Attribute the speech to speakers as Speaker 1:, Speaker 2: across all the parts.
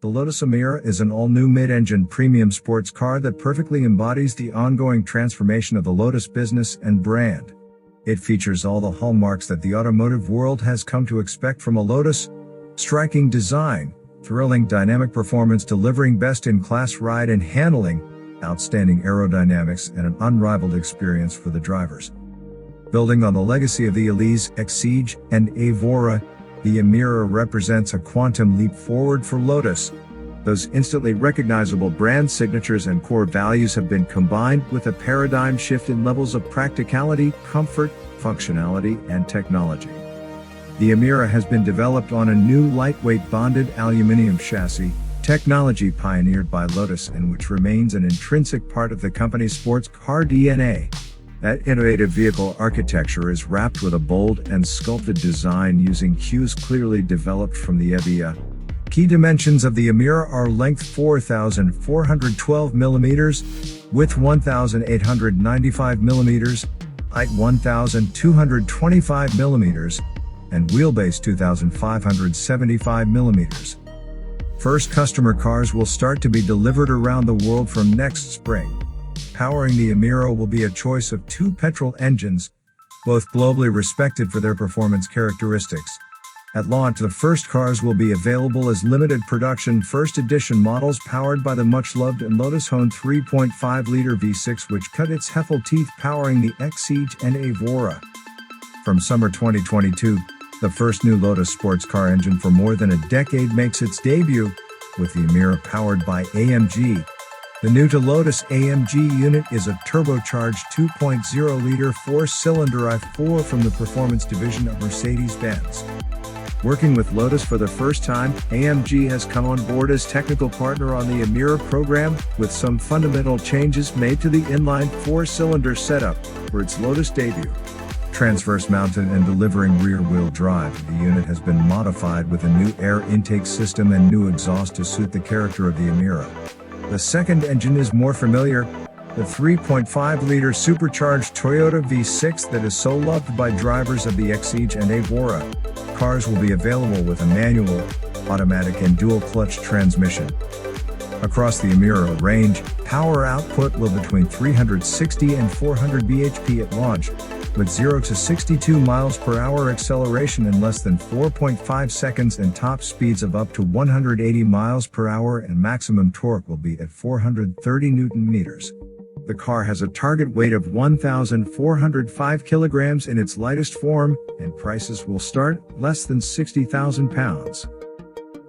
Speaker 1: The Lotus Emira is an all-new mid-engine premium sports car that perfectly embodies the ongoing transformation of the Lotus business and brand. It features all the hallmarks that the automotive world has come to expect from a Lotus: striking design, thrilling dynamic performance delivering best-in-class ride and handling, outstanding aerodynamics, and an unrivaled experience for the drivers. Building on the legacy of the Elise, Exige, and Evora, the Emira represents a quantum leap forward for Lotus. Those instantly recognizable brand signatures and core values have been combined with a paradigm shift in levels of practicality, comfort, functionality, and technology. The Emira has been developed on a new lightweight bonded aluminium chassis, technology pioneered by Lotus and which remains an intrinsic part of the company's sports car DNA. That innovative vehicle architecture is wrapped with a bold and sculpted design using cues clearly developed from the Evija. Key dimensions of the Emira are length 4,412 mm, width 1,895 mm, height 1,225 mm, and wheelbase 2,575 mm. First customer cars will start to be delivered around the world from next spring. Powering the Emira will be a choice of two petrol engines, both globally respected for their performance characteristics. At launch, the first cars will be available as limited production first edition models powered by the much-loved and Lotus-owned 3.5-liter V6, which cut its Hefel teeth powering the Exige and Evora. From summer 2022, the first new Lotus sports car engine for more than a decade makes its debut, with the Emira powered by AMG. The new-to-Lotus AMG unit is a turbocharged 2.0-liter four-cylinder i4 from the performance division of Mercedes-Benz. Working with Lotus for the first time, AMG has come on board as technical partner on the Emira program, with some fundamental changes made to the inline four-cylinder setup for its Lotus debut. Transverse mounted and delivering rear-wheel drive, the unit has been modified with a new air intake system and new exhaust to suit the character of the Emira. The second engine is more familiar, the 3.5-liter supercharged Toyota V6 that is so loved by drivers of the Exige and Evora. Cars will be available with a manual, automatic and dual-clutch transmission. Across the Emira range, power output will be between 360 and 400 bhp at launch, with 0 to 62 miles per hour acceleration in less than 4.5 seconds and top speeds of up to 180 miles per hour, and maximum torque will be at 430 Nm. The car has a target weight of 1,405 kilograms in its lightest form, and prices will start less than £60,000.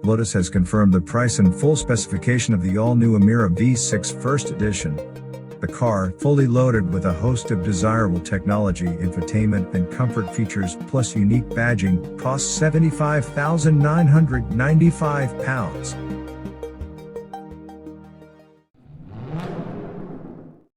Speaker 1: Lotus has confirmed the price and full specification of the all-new Emira V6 First Edition. The car, fully loaded with a host of desirable technology, infotainment, and comfort features, plus unique badging, costs £75,995.